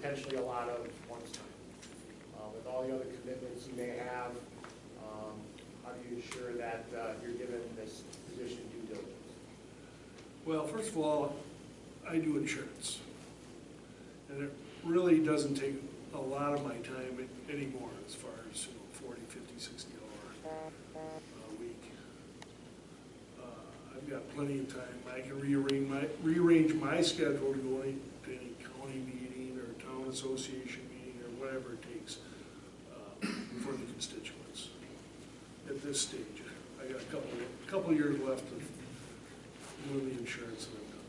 potentially a lot of one's time. With all the other commitments you may have, how do you ensure that you're given this position due diligence? Well, first of all, I do insurance. And it really doesn't take a lot of my time anymore as far as, 40, 50, 60 hours a week. I've got plenty of time. I can rearrange my schedule to go to any county meeting or town association meeting or whatever it takes for the constituents. At this stage, I got a couple years left of doing the insurance that I've done.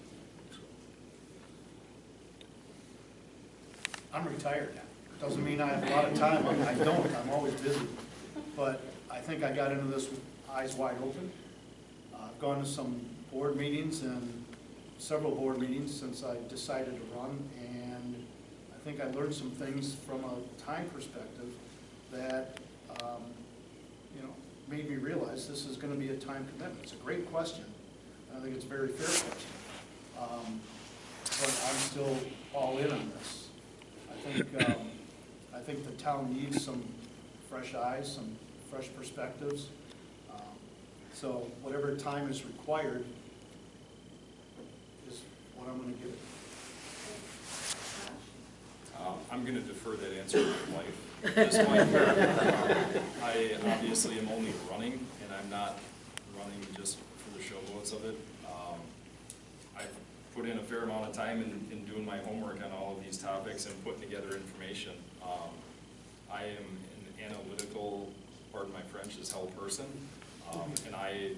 So. I'm retired now. Doesn't mean I have a lot of time. I don't. I'm always busy. But I think I got into this with eyes wide open. I've gone to some board meetings and several board meetings since I decided to run, and I think I learned some things from a time perspective that made me realize this is going to be a time commitment. It's a great question. I think it's a very fair question. But I'm still all in on this. I think the town needs some fresh eyes, some fresh perspectives. So whatever time is required is what I'm going to give it. I'm going to defer that answer to my wife at this point. I obviously am only running, and I'm not running just for the showboats of it. I've put in a fair amount of time in doing my homework on all of these topics and putting together information. I am an analytical, pardon my French, is hell person, and I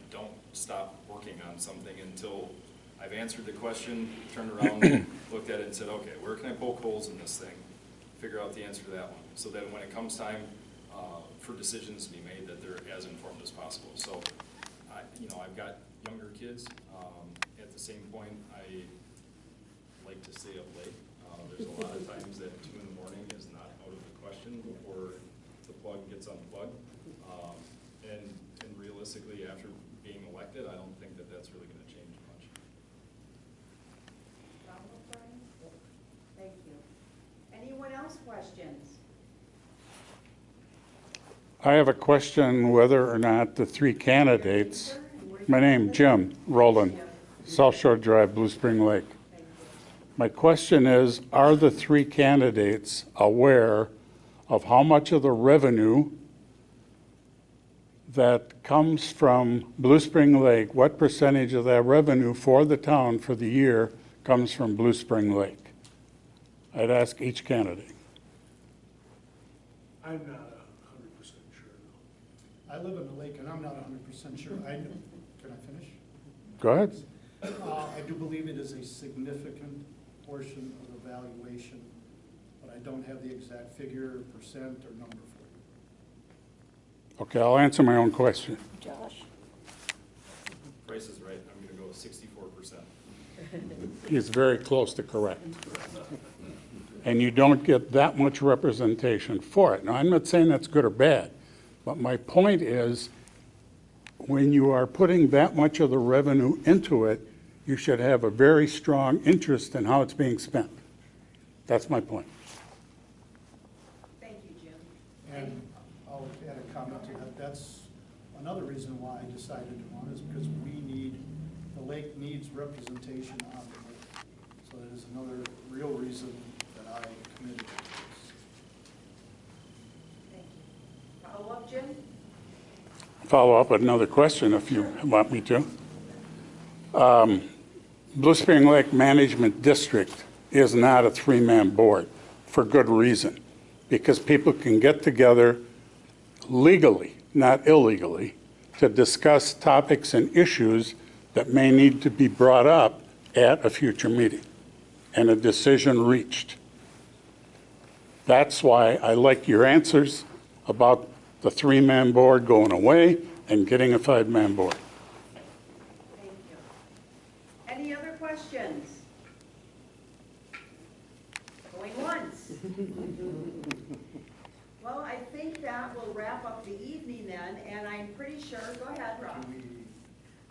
don't stop working on something until I've answered the question, turned around, looked at it and said, okay, where can I poke holes in this thing? Figure out the answer to that one. So that when it comes time for decisions to be made, that they're as informed as possible. So, I've got younger kids. At the same point, I like to stay up late. There's a lot of times that 2 in the morning is not out of the question before the plug gets unplugged. And realistically, after being elected, I don't think that that's really going to change much. Thank you. Anyone else questions? I have a question whether or not the three candidates, my name Jim Rowland, South Shore Drive, Blue Spring Lake. My question is, are the three candidates aware of how much of the revenue that comes from Blue Spring Lake, what percentage of that revenue for the town for the year comes from Blue Spring Lake? I'd ask each candidate. I'm not 100% sure. I live in the lake, and I'm not 100% sure. Can I finish? Go ahead. I do believe it is a significant portion of the valuation, but I don't have the exact figure, percent, or number for you. Okay, I'll answer my own question. Josh? Price is right. I'm going to go with 64%. He's very close to correct. And you don't get that much representation for it. Now, I'm not saying that's good or bad, but my point is, when you are putting that much of the revenue into it, you should have a very strong interest in how it's being spent. That's my point. Thank you, Jim. And I'll add a comment to that. That's another reason why I decided to run, is because the lake needs representation on the lake. So that is another real reason that I committed to this. Thank you. Follow up, Jim? Follow up with another question if you want me to. Blue Spring Lake Management District is not a three-man board for good reason, because people can get together legally, not illegally, to discuss topics and issues that may need to be brought up at a future meeting and a decision reached. That's why I like your answers about the three-man board going away and getting a five-man board. Thank you. Any other questions? Going once. Well, I think that will wrap up the evening then, and I'm pretty sure, go ahead, Rob.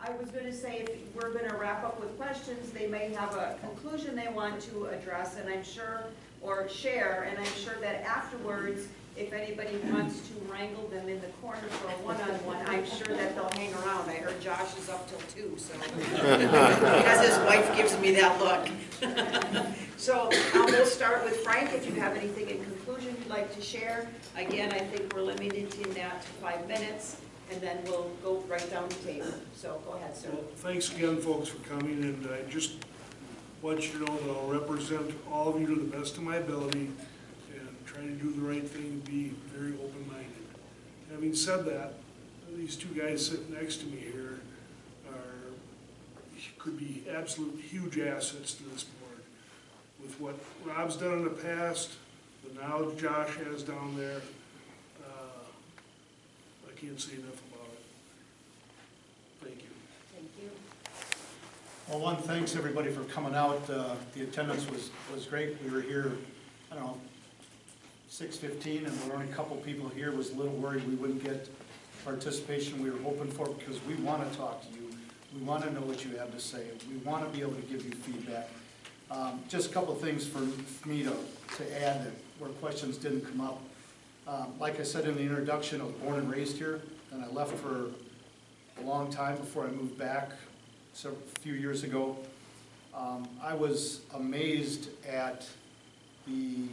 I was gonna say, if we're gonna wrap up with questions, they may have a conclusion they want to address, and I'm sure, or share, and I'm sure that afterwards, if anybody wants to wrangle them in the corner for a one-on-one, I'm sure that they'll hang around. I heard Josh is up till 2, so. Because his wife gives me that look. So, we'll start with Frank, if you have anything in conclusion you'd like to share. Again, I think we're limited in that to 5 minutes, and then we'll go right down the table. So, go ahead, sir. Well, thanks again, folks, for coming, and I just want you to know that I'll represent all of you to the best of my ability and try to do the right thing and be very open-minded. Having said that, these two guys sitting next to me here could be absolute huge assets to this board. With what Rob's done in the past, the knowledge Josh has down there, I can't say enough about it. Thank you. Thank you. Well, one, thanks everybody for coming out. The attendance was great. We were here, I don't know, 6:15, and there were only a couple people here. Was a little worried we wouldn't get participation we were hoping for, because we want to talk to you. We want to know what you have to say. We want to be able to give you feedback. Just a couple of things for me to add that where questions didn't come up. Like I said in the introduction, I was born and raised here, and I left for a long time before I moved back a few years ago. I was amazed at the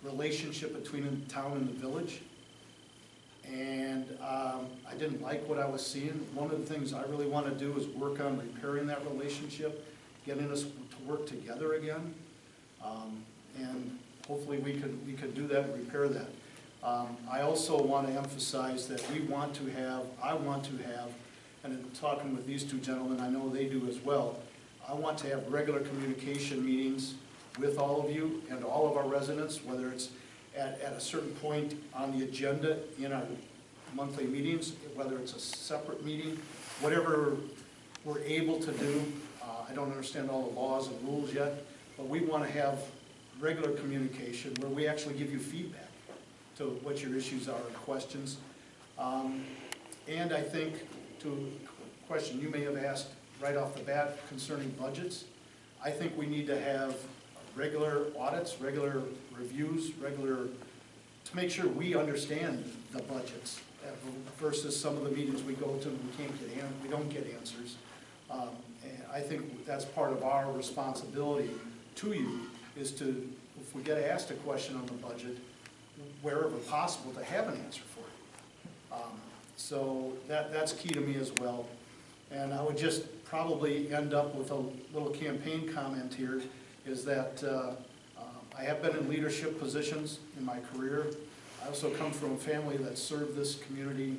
relationship between the town and the village, and I didn't like what I was seeing. One of the things I really want to do is work on repairing that relationship, getting us to work together again, and hopefully we could do that and repair that. I also want to emphasize that I want to have, and in talking with these two gentlemen, I know they do as well, I want to have regular communication meetings with all of you and all of our residents, whether it's at a certain point on the agenda in our monthly meetings, whether it's a separate meeting, whatever we're able to do. I don't understand all the laws and rules yet, but we want to have regular communication where we actually give you feedback to what your issues are and questions. And I think, to a question you may have asked right off the bat concerning budgets, I think we need to have regular audits, regular reviews, to make sure we understand the budgets versus some of the meetings we go to and we don't get answers. And I think that's part of our responsibility to you, is to, if we get asked a question on the budget, wherever possible, to have an answer for it. So that's key to me as well. And I would just probably end up with a little campaign comment here, is that I have been in leadership positions in my career. I also come from a family that served this community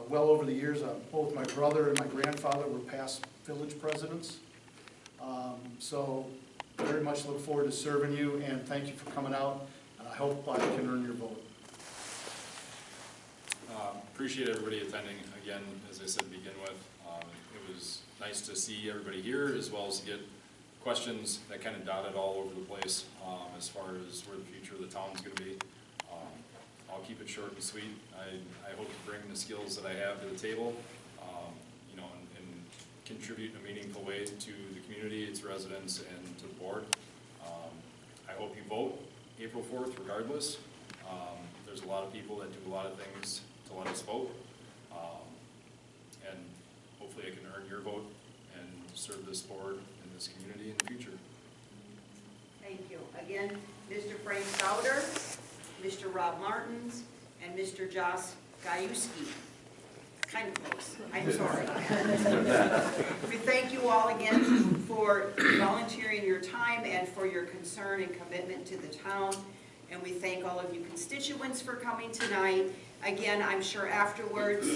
well over the years. Both my brother and my grandfather were past village presidents. So very much look forward to serving you, and thank you for coming out. And I hope I can earn your vote. Appreciate everybody attending. Again, as I said to begin with, it was nice to see everybody here, as well as to get questions that kind of dotted all over the place as far as where the future of the town's going to be. I'll keep it short and sweet. I hope to bring the skills that I have to the table, and contribute in a meaningful way to the community, its residents, and to the board. I hope you vote April 4th regardless. There's a lot of people that do a lot of things to let us vote. And hopefully I can earn your vote and serve this board and this community in the future. Thank you. Again, Mr. Frank Souter, Mr. Rob Martins, and Mr. Josh Gajewski. Kind of close. I'm sorry. We thank you all again for volunteering your time and for your concern and commitment to the town. And we thank all of you constituents for coming tonight. Again, I'm sure afterwards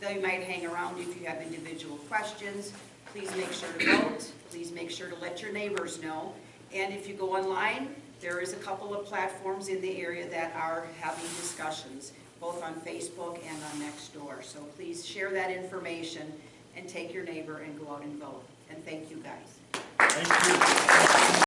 they might hang around if you have individual questions. Please make sure to vote. Please make sure to let your neighbors know. And if you go online, there is a couple of platforms in the area that are having discussions, both on Facebook and on Nextdoor. So please share that information and take your neighbor and go out and vote. And thank you guys. Thank you.